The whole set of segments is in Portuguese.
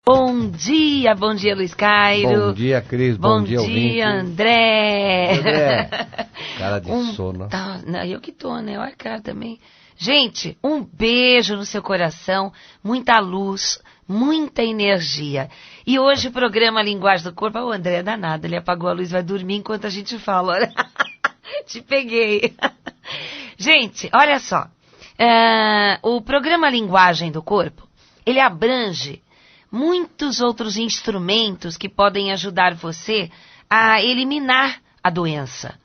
Bom dia, Luiz Cairo. Bom dia, Cris. Bom dia, ouvinte. Bom dia, André. Cara de sono. Não, eu que tô, né? Olha a cara também. Gente, um beijo no seu coração, muita luz, muita energia. E hoje o programa Linguagem do Corpo, o André é danado, ele apagou a luz, vai dormir enquanto a gente fala. Olha. Te peguei. Gente, olha só. O programa Linguagem do Corpo, ele abrange muitos outros instrumentos que podem ajudar você a eliminar a doença.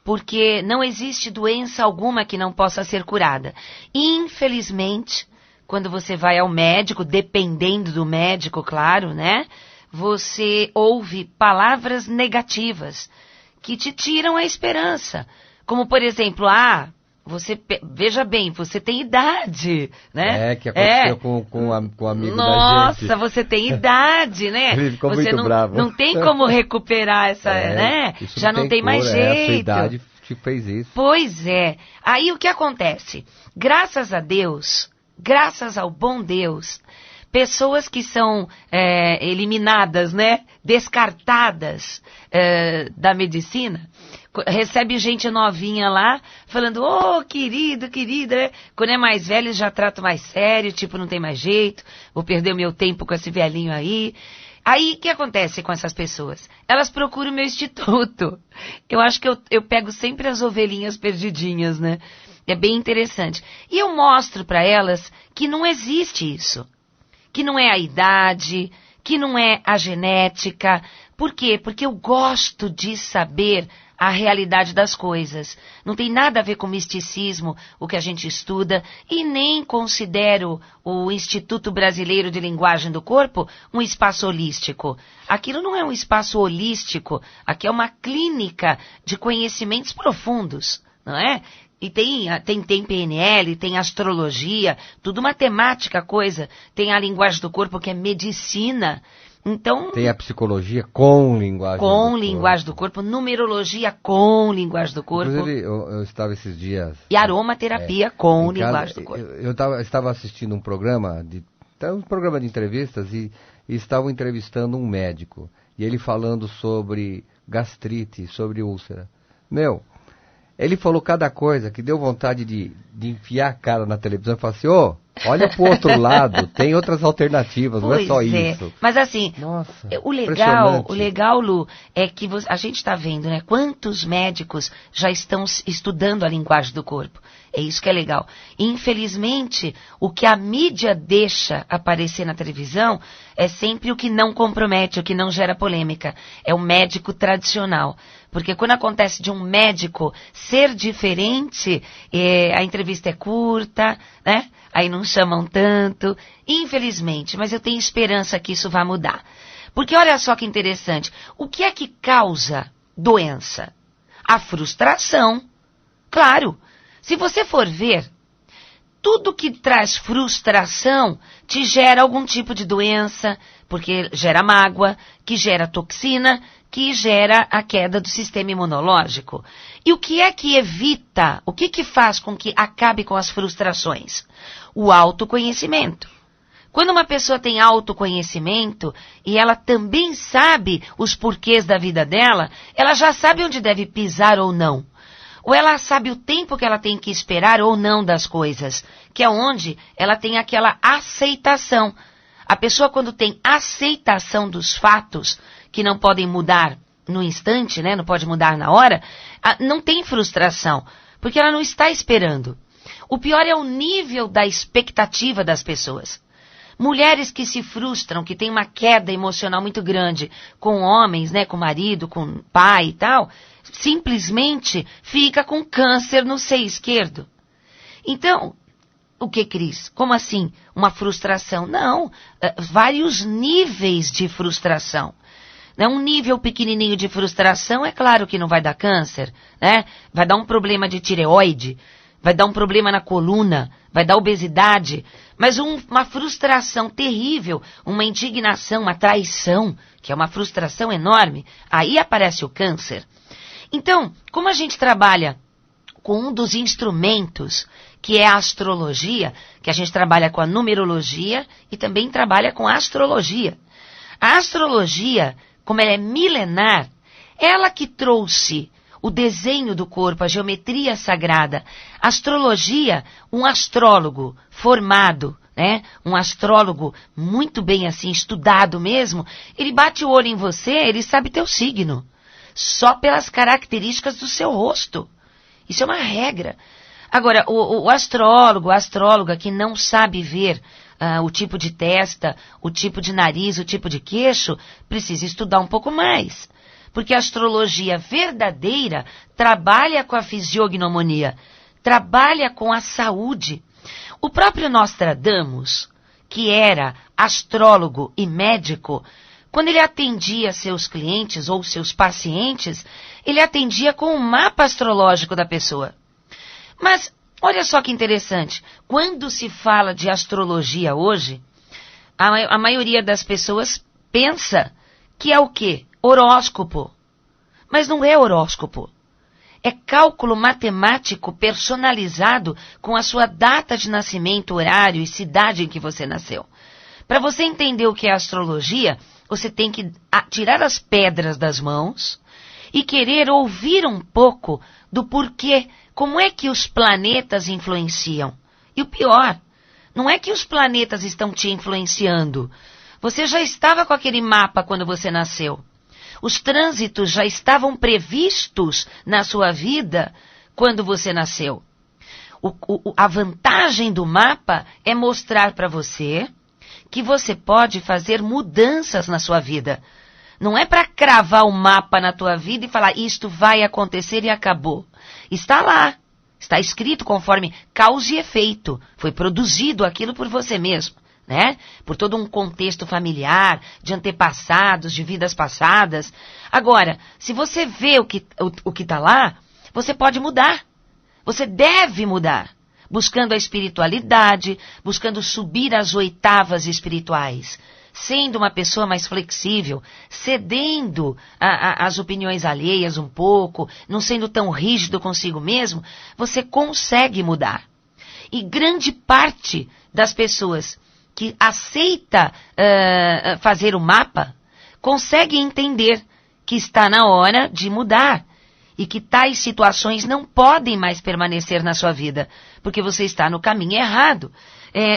Porque não existe doença alguma que não possa ser curada. Infelizmente, quando você vai ao médico, dependendo do médico, claro, né? Você ouve palavras negativas que te tiram a esperança. Como, por exemplo, veja bem, você tem idade, né? Que aconteceu com um amigo da gente. Nossa, você tem idade, né? Ele ficou você muito bravo. Não tem como recuperar essa, né? Já não tem mais jeito. A sua idade te fez isso. Pois é. Aí o que acontece? Graças a Deus, graças ao bom Deus, pessoas que são eliminadas, né? Descartadas da medicina, recebe gente novinha lá, falando, querido, querida, né? Quando é mais velho já trato mais sério, tipo, não tem mais jeito, vou perder o meu tempo com esse velhinho aí. Aí, o que acontece com essas pessoas? Elas procuram o meu instituto. Eu acho que eu pego sempre as ovelhinhas perdidinhas, né? É bem interessante. E eu mostro para elas que não existe isso. Que não é a idade, que não é a genética. Por quê? Porque eu gosto de saber a realidade das coisas. Não tem nada a ver com misticismo, o que a gente estuda, e nem considero o Instituto Brasileiro de Linguagem do Corpo um espaço holístico. Aquilo não é um espaço holístico, aqui é uma clínica de conhecimentos profundos, não é? E tem PNL, tem astrologia, tudo matemática coisa. Tem a linguagem do corpo que é medicina. Então, tem a psicologia com linguagem do corpo. Com linguagem do corpo, numerologia com linguagem do corpo. Inclusive, eu estava esses dias... E aromaterapia com linguagem do corpo. Eu estava assistindo um programa de entrevistas e estavam entrevistando um médico. E ele falando sobre gastrite, sobre úlcera. Ele falou cada coisa que deu vontade de enfiar a cara na televisão e falar assim, olha pro outro lado, tem outras alternativas, não é só isso. Mas assim, nossa, o legal, Lu, é que a gente está vendo, né? Quantos médicos já estão estudando a linguagem do corpo. É isso que é legal. Infelizmente, o que a mídia deixa aparecer na televisão é sempre o que não compromete, o que não gera polêmica. É o médico tradicional. Porque quando acontece de um médico ser diferente, a entrevista é curta, né? Aí não chamam tanto, infelizmente, mas eu tenho esperança que isso vai mudar. Porque olha só que interessante, o que é que causa doença? A frustração. Claro, se você for ver, tudo que traz frustração te gera algum tipo de doença, porque gera mágoa, que gera toxina, que gera a queda do sistema imunológico. E o que é que evita, o que faz com que acabe com as frustrações? O autoconhecimento. Quando uma pessoa tem autoconhecimento e ela também sabe os porquês da vida dela, ela já sabe onde deve pisar ou não. Ou ela sabe o tempo que ela tem que esperar ou não das coisas, que é onde ela tem aquela aceitação. A pessoa, quando tem aceitação dos fatos, que não podem mudar no instante, né? Não pode mudar na hora, não tem frustração, porque ela não está esperando. O pior é o nível da expectativa das pessoas. Mulheres que se frustram, que têm uma queda emocional muito grande com homens, né? Com marido, com pai e tal, simplesmente fica com câncer no seio esquerdo. Então, o que, Cris? Como assim? Uma frustração? Não, vários níveis de frustração. Um nível pequenininho de frustração, é claro que não vai dar câncer, né? Vai dar um problema de tireoide, vai dar um problema na coluna, vai dar obesidade, mas uma frustração terrível, uma indignação, uma traição, que é uma frustração enorme, aí aparece o câncer. Então, como a gente trabalha com um dos instrumentos, que é a astrologia, que a gente trabalha com a numerologia e também trabalha com a astrologia. A astrologia, como ela é milenar, ela que trouxe o desenho do corpo, a geometria sagrada. A astrologia, um astrólogo formado, né? Um astrólogo muito bem assim, estudado mesmo, ele bate o olho em você, ele sabe teu signo. Só pelas características do seu rosto. Isso é uma regra. Agora, o astrólogo, a astróloga que não sabe ver o tipo de testa, o tipo de nariz, o tipo de queixo, precisa estudar um pouco mais. Porque a astrologia verdadeira trabalha com a fisiognomonia, trabalha com a saúde. O próprio Nostradamus, que era astrólogo e médico, quando ele atendia seus clientes ou seus pacientes, ele atendia com o mapa astrológico da pessoa. Mas, olha só que interessante, quando se fala de astrologia hoje, a maioria das pessoas pensa que é o quê? Horóscopo. Mas não é horóscopo. É cálculo matemático personalizado com a sua data de nascimento, horário e cidade em que você nasceu. Para você entender o que é astrologia, você tem que tirar as pedras das mãos e querer ouvir um pouco do porquê, como é que os planetas influenciam. E o pior, não é que os planetas estão te influenciando. Você já estava com aquele mapa quando você nasceu. Os trânsitos já estavam previstos na sua vida quando você nasceu. A vantagem do mapa é mostrar para você que você pode fazer mudanças na sua vida. Não é para cravar o mapa na tua vida e falar, isto vai acontecer e acabou. Está lá. Está escrito conforme causa e efeito. Foi produzido aquilo por você mesmo, né? Por todo um contexto familiar, de antepassados, de vidas passadas. Agora, se você vê o que está lá, você pode mudar. Você deve mudar. Buscando a espiritualidade, buscando subir às oitavas espirituais. Sendo uma pessoa mais flexível, cedendo às opiniões alheias um pouco, não sendo tão rígido consigo mesmo, você consegue mudar. E grande parte das pessoas que aceita fazer o mapa, consegue entender que está na hora de mudar e que tais situações não podem mais permanecer na sua vida, porque você está no caminho errado.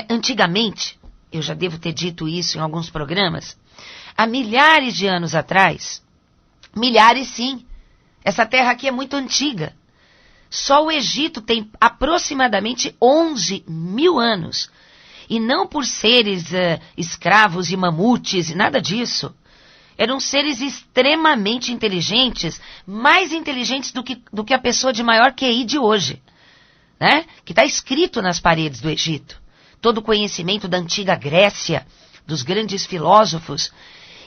Antigamente, eu já devo ter dito isso em alguns programas, há milhares de anos atrás, milhares sim, essa terra aqui é muito antiga. Só o Egito tem aproximadamente 11 mil anos. E não por seres escravos e mamutes e nada disso. Eram seres extremamente inteligentes, mais inteligentes do que a pessoa de maior QI de hoje, né? Que está escrito nas paredes do Egito. Todo o conhecimento da antiga Grécia, dos grandes filósofos.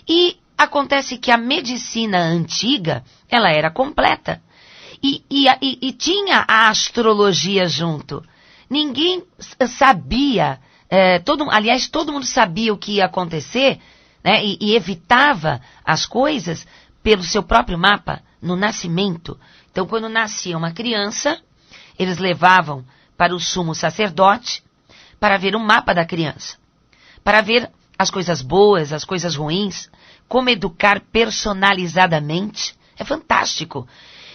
E acontece que a medicina antiga, ela era completa. E tinha a astrologia junto. Ninguém sabia, aliás, todo mundo sabia o que ia acontecer, né, e evitava as coisas pelo seu próprio mapa, no nascimento. Então, quando nascia uma criança, eles levavam para o sumo sacerdote para ver o mapa da criança, para ver as coisas boas, as coisas ruins, como educar personalizadamente. É fantástico.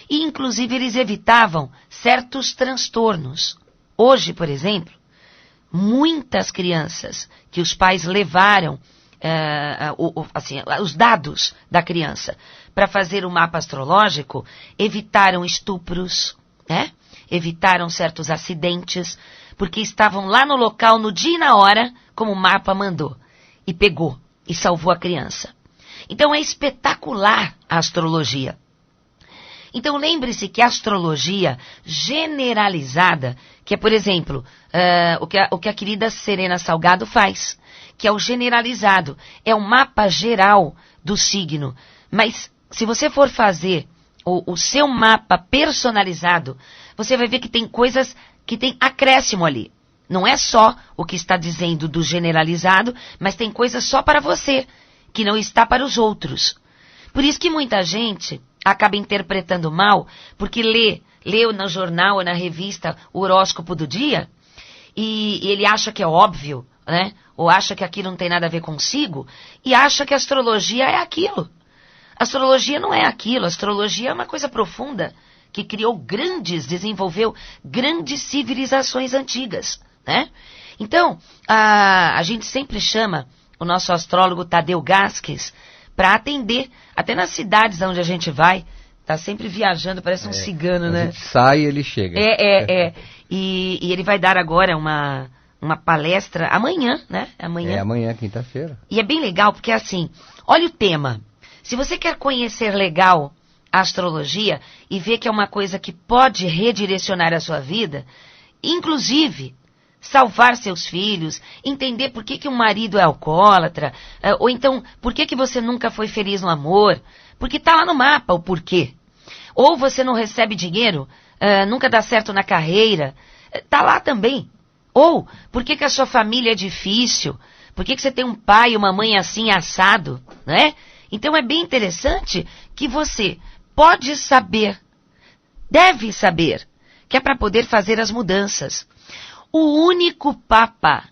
E, inclusive, eles evitavam certos transtornos. Hoje, por exemplo, muitas crianças que os pais levaram os dados da criança para fazer o mapa astrológico, evitaram estupros, né? Evitaram certos acidentes, porque estavam lá no local, no dia e na hora, como o mapa mandou, e pegou, e salvou a criança. Então é espetacular a astrologia. Então lembre-se que a astrologia generalizada, que é, por exemplo, o que a querida Serena Salgado faz, que é o generalizado, é o mapa geral do signo. Mas se você for fazer o seu mapa personalizado, você vai ver que tem coisas que tem acréscimo ali. Não é só o que está dizendo do generalizado, mas tem coisas só para você, que não está para os outros. Por isso que muita gente acaba interpretando mal, porque leu no jornal ou na revista o horóscopo do dia, e ele acha que é óbvio, né? Ou acha que aquilo não tem nada a ver consigo e acha que a astrologia é aquilo. Astrologia não é aquilo, astrologia é uma coisa profunda que desenvolveu grandes civilizações antigas, né? Então, a gente sempre chama o nosso astrólogo Tadeu Gasques para atender, até nas cidades onde a gente vai, tá sempre viajando, parece um cigano, né? A gente sai e ele chega. E ele vai dar agora uma palestra amanhã, né? Amanhã, quinta-feira. E é bem legal, porque assim, olha o tema. Se você quer conhecer legal a astrologia e ver que é uma coisa que pode redirecionar a sua vida, inclusive salvar seus filhos, entender por que um marido é alcoólatra, ou então por que você nunca foi feliz no amor, porque está lá no mapa o porquê. Ou você não recebe dinheiro, nunca dá certo na carreira, está lá também. Ou por que a sua família é difícil, por que você tem um pai e uma mãe assim assado, né? Então é bem interessante que você pode saber, deve saber, que é para poder fazer as mudanças. O único papa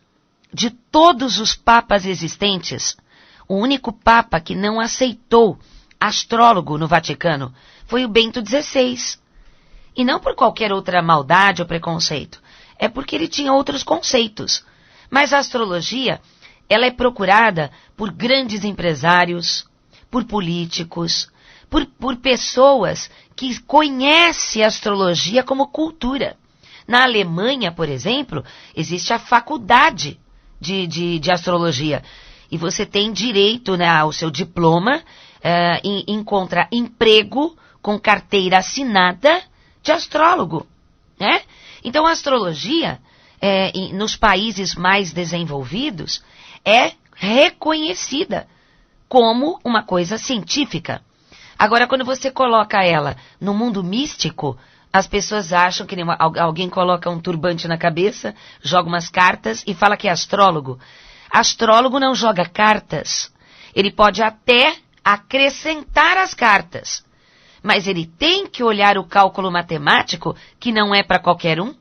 de todos os papas existentes, o único papa que não aceitou astrólogo no Vaticano foi o Bento XVI. E não por qualquer outra maldade ou preconceito, é porque ele tinha outros conceitos. Mas a astrologia, ela é procurada por grandes empresários, por políticos, por pessoas que conhecem a astrologia como cultura. Na Alemanha, por exemplo, existe a faculdade de astrologia. E você tem direito, né, ao seu diploma, encontra emprego com carteira assinada de astrólogo, né? Então a astrologia, nos países mais desenvolvidos, é reconhecida como uma coisa científica. Agora, quando você coloca ela no mundo místico, as pessoas acham que alguém coloca um turbante na cabeça, joga umas cartas e fala que é astrólogo. Astrólogo não joga cartas. Ele pode até acrescentar as cartas, mas ele tem que olhar o cálculo matemático, que não é para qualquer um,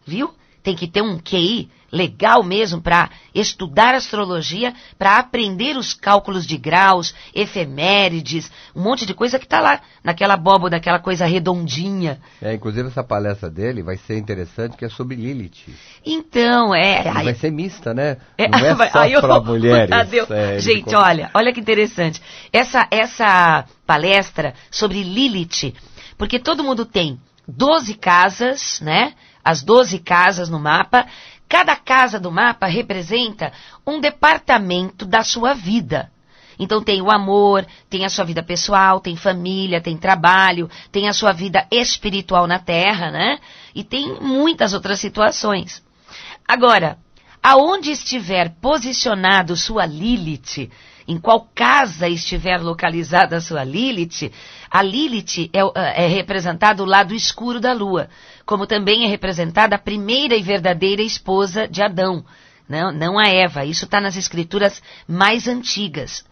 viu? Tem que ter um QI legal mesmo para estudar astrologia, para aprender os cálculos de graus, efemérides, um monte de coisa que está lá, naquela abóboda, aquela coisa redondinha. Inclusive essa palestra dele vai ser interessante, que é sobre Lilith. Então, vai ser mista, né? Não é só para mulheres. Gente, olha que interessante. Essa palestra sobre Lilith, porque todo mundo tem 12 casas, né? As 12 casas no mapa. Cada casa do mapa representa um departamento da sua vida. Então tem o amor, tem a sua vida pessoal, tem família, tem trabalho, tem a sua vida espiritual na Terra, né? E tem muitas outras situações. Agora, aonde estiver posicionado sua Lilith, em qual casa estiver localizada a sua Lilith, a Lilith é representada o lado escuro da lua, como também é representada a primeira e verdadeira esposa de Adão, não a Eva. Isso está nas escrituras mais antigas,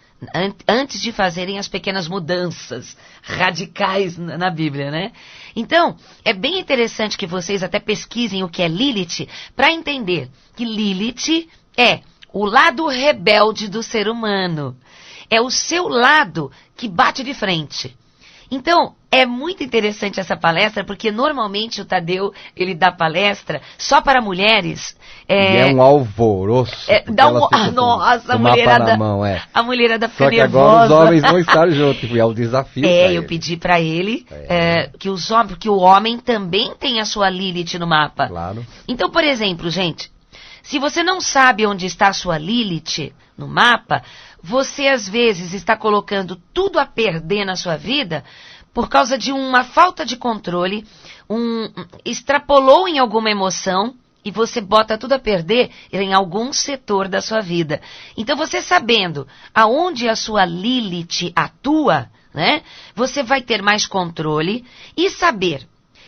antes de fazerem as pequenas mudanças radicais na Bíblia, né? Então, é bem interessante que vocês até pesquisem o que é Lilith, para entender que Lilith é o lado rebelde do ser humano. É o seu lado que bate de frente. Então, é muito interessante essa palestra, porque normalmente o Tadeu, ele dá palestra só para mulheres. E é um alvoroço. Nossa, a mulherada, a mulherada fica nervosa. Só que agora os homens vão estar juntos, é o desafio. Eu pedi para ele que o homem também tem a sua Lilith no mapa. Claro. Então, por exemplo, gente, se você não sabe onde está a sua Lilith no mapa, você às vezes está colocando tudo a perder na sua vida por causa de uma falta de controle, extrapolou em alguma emoção e você bota tudo a perder em algum setor da sua vida. Então você sabendo aonde a sua Lilith atua, né, você vai ter mais controle e saber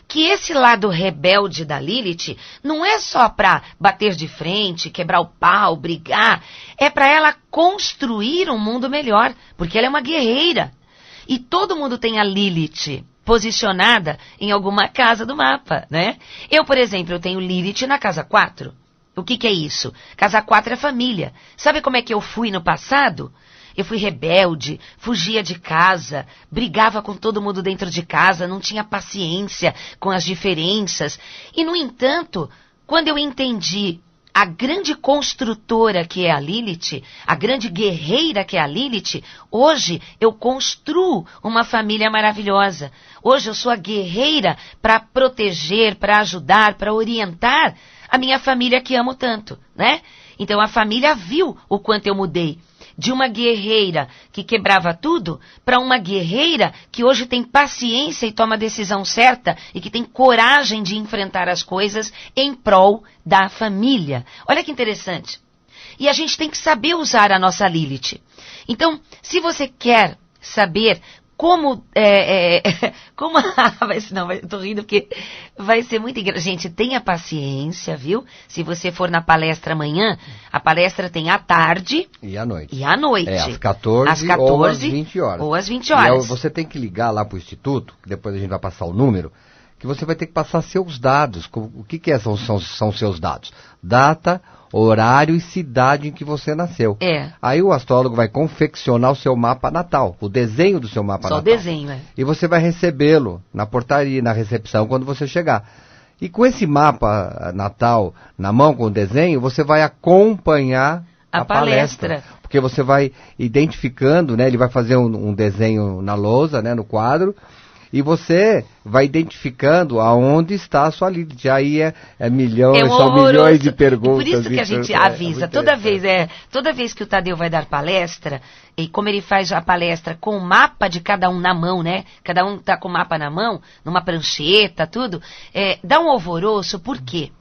que esse lado rebelde da Lilith não é só para bater de frente, quebrar o pau, brigar, é para ela construir um mundo melhor, porque ela é uma guerreira. E todo mundo tem a Lilith posicionada em alguma casa do mapa, né? Eu, por exemplo, eu tenho Lilith na casa 4, O que é isso? Casa 4 é família. Sabe como é que eu fui no passado? Eu fui rebelde, fugia de casa, brigava com todo mundo dentro de casa, não tinha paciência com as diferenças. E, no entanto, quando eu entendi a grande construtora que é a Lilith, a grande guerreira que é a Lilith, hoje eu construo uma família maravilhosa. Hoje eu sou a guerreira para proteger, para ajudar, para orientar a minha família que amo tanto, né? Então a família viu o quanto eu mudei. De uma guerreira que quebrava tudo, para uma guerreira que hoje tem paciência e toma a decisão certa e que tem coragem de enfrentar as coisas em prol da família. Olha que interessante. E a gente tem que saber usar a nossa Lilith. Então, se você quer saber como... eu tô rindo porque vai ser muito engraçado. Gente, tenha paciência, viu? Se você for na palestra amanhã, a palestra tem à tarde... E à noite. E à noite. Às 14 ou às 20 horas. Ou às 20 horas. E você tem que ligar lá pro Instituto, que depois a gente vai passar o número, que você vai ter que passar seus dados. O que são seus dados? Data, horário e cidade em que você nasceu. Aí o astrólogo vai confeccionar o seu mapa natal, o desenho do seu mapa natal. Só o desenho, E você vai recebê-lo na portaria, na recepção, quando você chegar. E com esse mapa natal na mão, com o desenho, você vai acompanhar a palestra. Porque você vai identificando, né? Ele vai fazer um desenho na lousa, né? No quadro. E você vai identificando aonde está a sua Lilith. Aí são milhões de perguntas. Por isso que a gente avisa, toda vez que o Tadeu vai dar palestra, e como ele faz a palestra com o mapa de cada um na mão, né? Cada um está com o mapa na mão, numa prancheta, tudo, dá um alvoroço. Por quê?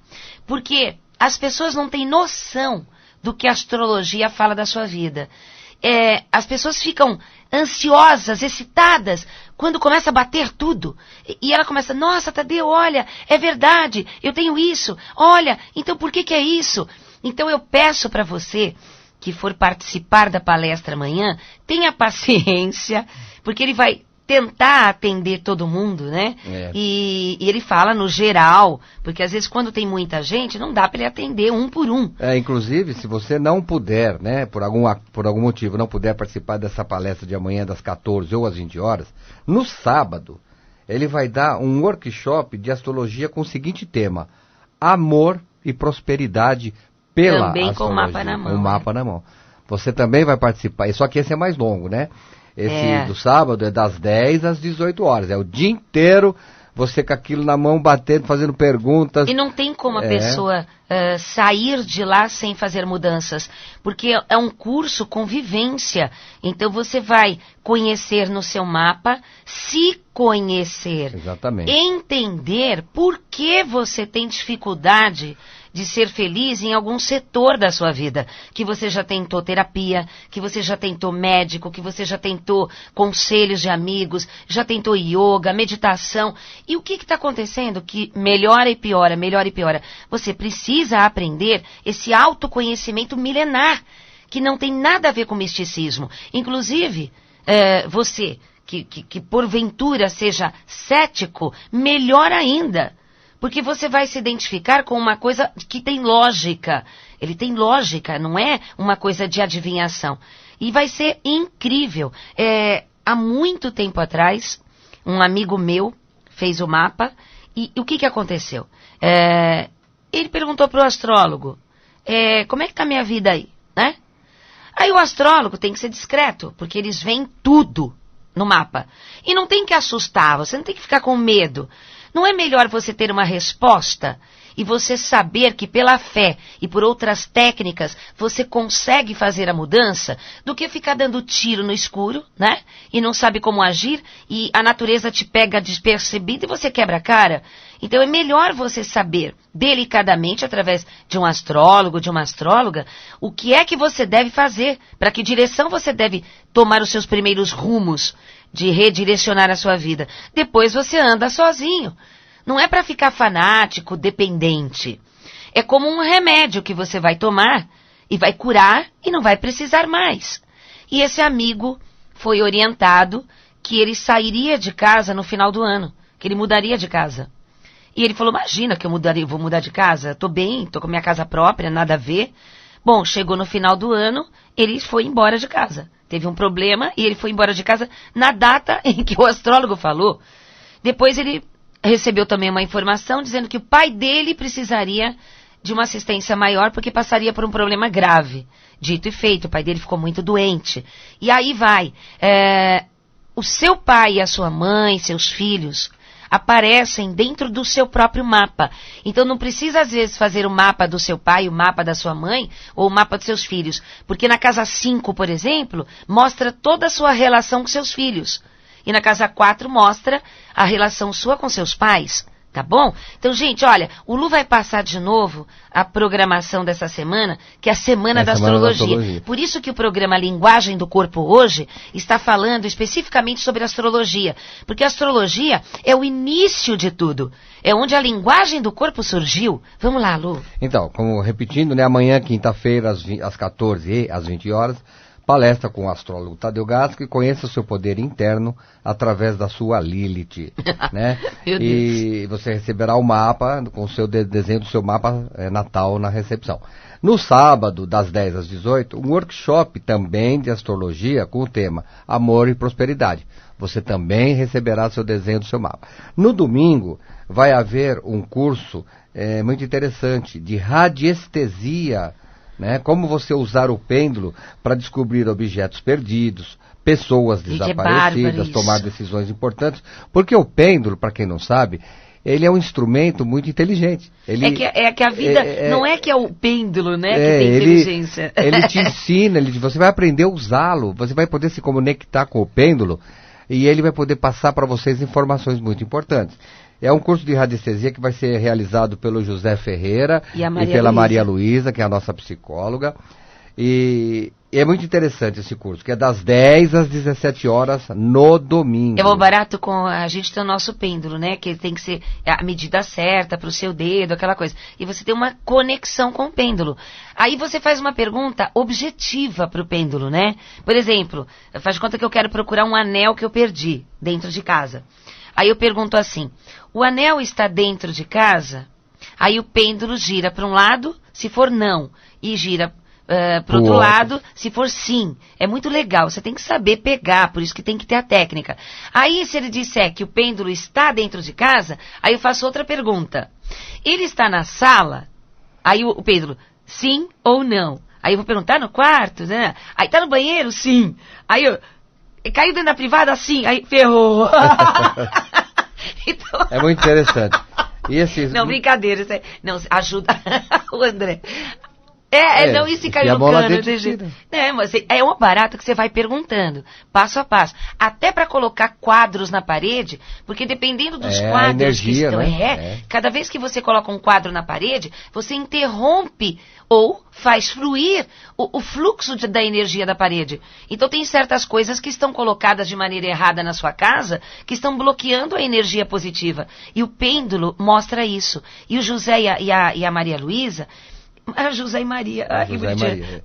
Porque as pessoas não têm noção do que a astrologia fala da sua vida. As pessoas ficam ansiosas, excitadas, quando começa a bater tudo. E ela começa, nossa, Tadeu, olha, é verdade, eu tenho isso, olha, então por que é isso? Então eu peço para você que for participar da palestra amanhã, tenha paciência, porque ele vai tentar atender todo mundo, né? E ele fala no geral, porque às vezes quando tem muita gente, não dá para ele atender um por um. Inclusive, se você não puder, né, por algum motivo, não puder participar dessa palestra de amanhã das 14 ou às 20 horas, no sábado, ele vai dar um workshop de astrologia com o seguinte tema: amor e prosperidade pela também astrologia. Com o mapa na mão. Com o mapa na mão. Você também vai participar, só que esse é mais longo, né? Esse do sábado é das 10 às 18 horas. É o dia inteiro você com aquilo na mão, batendo, fazendo perguntas. E não tem como a pessoa sair de lá sem fazer mudanças. Porque é um curso com vivência. Então você vai conhecer no seu mapa, se conhecer. Exatamente. Entender por que você tem dificuldade de ser feliz em algum setor da sua vida, que você já tentou terapia, que você já tentou médico, que você já tentou conselhos de amigos, já tentou yoga, meditação. E o que está acontecendo? Que melhora e piora, melhora e piora. Você precisa aprender esse autoconhecimento milenar, que não tem nada a ver com misticismo. Inclusive, você que porventura seja cético, melhor ainda. Porque você vai se identificar com uma coisa que tem lógica. Ele tem lógica, não é uma coisa de adivinhação. E vai ser incrível. Há muito tempo atrás, um amigo meu fez o mapa. E o que aconteceu? Ele perguntou para o astrólogo, como é que está a minha vida aí? Né? Aí o astrólogo tem que ser discreto, porque eles veem tudo no mapa. E não tem que assustar, você não tem que ficar com medo. Não é melhor você ter uma resposta e você saber que pela fé e por outras técnicas você consegue fazer a mudança do que ficar dando tiro no escuro, né? E não sabe como agir e a natureza te pega despercebida e você quebra a cara. Então é melhor você saber delicadamente, através de um astrólogo, de uma astróloga, o que é que você deve fazer, para que direção você deve tomar os seus primeiros rumos de redirecionar a sua vida. Depois você anda sozinho. Não é para ficar fanático, dependente. É como um remédio que você vai tomar e vai curar e não vai precisar mais. E esse amigo foi orientado que ele sairia de casa no final do ano, que ele mudaria de casa. E ele falou, imagina que eu vou mudar de casa, tô bem, tô com minha casa própria, nada a ver. Bom, chegou no final do ano, ele foi embora de casa. Teve um problema e ele foi embora de casa na data em que o astrólogo falou. Depois ele recebeu também uma informação dizendo que o pai dele precisaria de uma assistência maior porque passaria por um problema grave. Dito e feito, o pai dele ficou muito doente. E aí vai, o seu pai e a sua mãe, seus filhos, aparecem dentro do seu próprio mapa. Então não precisa às vezes fazer o mapa do seu pai, o mapa da sua mãe ou o mapa dos seus filhos. Porque na casa 5, por exemplo, mostra toda a sua relação com seus filhos. E na casa 4 mostra a relação sua com seus pais. Tá bom? Então, gente, olha, o Lu vai passar de novo a programação dessa semana, que é a Semana da Astrologia. Por isso que o programa Linguagem do Corpo hoje está falando especificamente sobre astrologia. Porque a astrologia é o início de tudo. É onde a linguagem do corpo surgiu. Vamos lá, Lu. Então, como repetindo, né, amanhã, quinta-feira, às 14 e às 20 horas, palestra com o astrólogo Tadeu Gasco e conheça o seu poder interno através da sua Lilith, né? E você receberá o mapa com o seu desenho do seu mapa natal na recepção. No sábado, das 10 às 18, um workshop também de astrologia com o tema Amor e Prosperidade. Você também receberá seu desenho do seu mapa. No domingo, vai haver um curso muito interessante de radiestesia, né? Como você usar o pêndulo para descobrir objetos perdidos, pessoas desaparecidas, tomar decisões importantes. Porque o pêndulo, para quem não sabe, ele é um instrumento muito inteligente. Ele, é que a vida não é que é o pêndulo, né, que tem inteligência. Ele te ensina, você vai aprender a usá-lo, você vai poder se conectar com o pêndulo e ele vai poder passar para vocês informações muito importantes. É um curso de radiestesia que vai ser realizado pelo José Ferreira e pela Maria Luísa, que é a nossa psicóloga. E é muito interessante esse curso, que é das 10 às 17 horas no domingo. É o barato com a gente tem o nosso pêndulo, né? Que tem que ser a medida certa para o seu dedo, aquela coisa. E você tem uma conexão com o pêndulo. Aí você faz uma pergunta objetiva para o pêndulo, né? Por exemplo, faz de conta que eu quero procurar um anel que eu perdi dentro de casa. Aí eu pergunto assim, o anel está dentro de casa? Aí o pêndulo gira para um lado, se for não, e gira para o outro lado, se for sim. É muito legal, você tem que saber pegar, por isso que tem que ter a técnica. Aí se ele disser que o pêndulo está dentro de casa, aí eu faço outra pergunta. Ele está na sala? Aí o pêndulo, sim ou não? Aí eu vou perguntar no quarto, né? Aí está no banheiro? Sim. Aí eu... Caiu dentro da privada assim, aí ferrou. Então... É muito interessante. E esses... Não, brincadeira. Isso não, ajuda o André. Não, e se caiu no cano? Mas é um aparato que você vai perguntando, passo a passo. Até para colocar quadros na parede, porque dependendo dos quadros energia, que estão... Né? Cada vez que você coloca um quadro na parede, você interrompe ou faz fluir o fluxo da energia da parede. Então tem certas coisas que estão colocadas de maneira errada na sua casa, que estão bloqueando a energia positiva. E o pêndulo mostra isso. E o José e a Maria Luísa... José e Maria.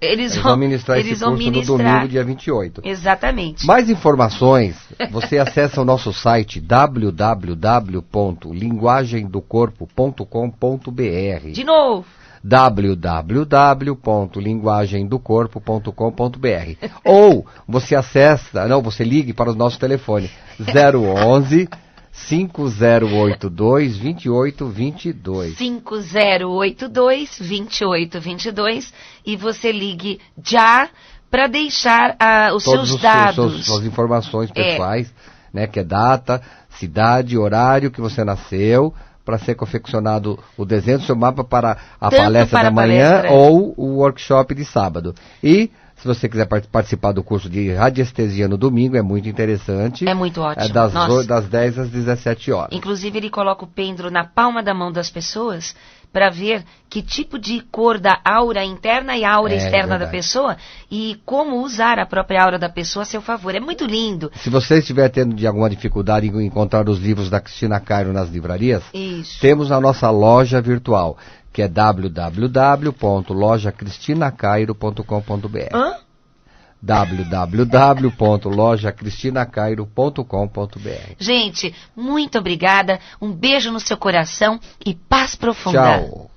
Eles vão ministrar esse curso no domingo, dia 28. Exatamente. Mais informações, você acessa o nosso site www.linguagemdocorpo.com.br. De novo. www.linguagemdocorpo.com.br. Ou você ligue para o nosso telefone 011 5082-2822. 5082-2822 e você ligue já para deixar os seus dados. Suas informações pessoais, né, que é data, cidade, horário que você nasceu, para ser confeccionado o desenho do seu mapa para a palestra da manhã ou o workshop de sábado. E se você quiser participar do curso de radiestesia no domingo, é muito interessante. É muito ótimo. É das 10 às 17 horas. Inclusive, ele coloca o pêndulo na palma da mão das pessoas para ver que tipo de cor da aura interna e a aura externa da pessoa e como usar a própria aura da pessoa a seu favor. É muito lindo. Se você estiver tendo alguma dificuldade em encontrar os livros da Cristina Cairo nas livrarias, temos a nossa loja virtual, que é www.lojacristinacairo.com.br. www.lojacristinacairo.com.br. Gente, muito obrigada, um beijo no seu coração e paz profunda. Tchau.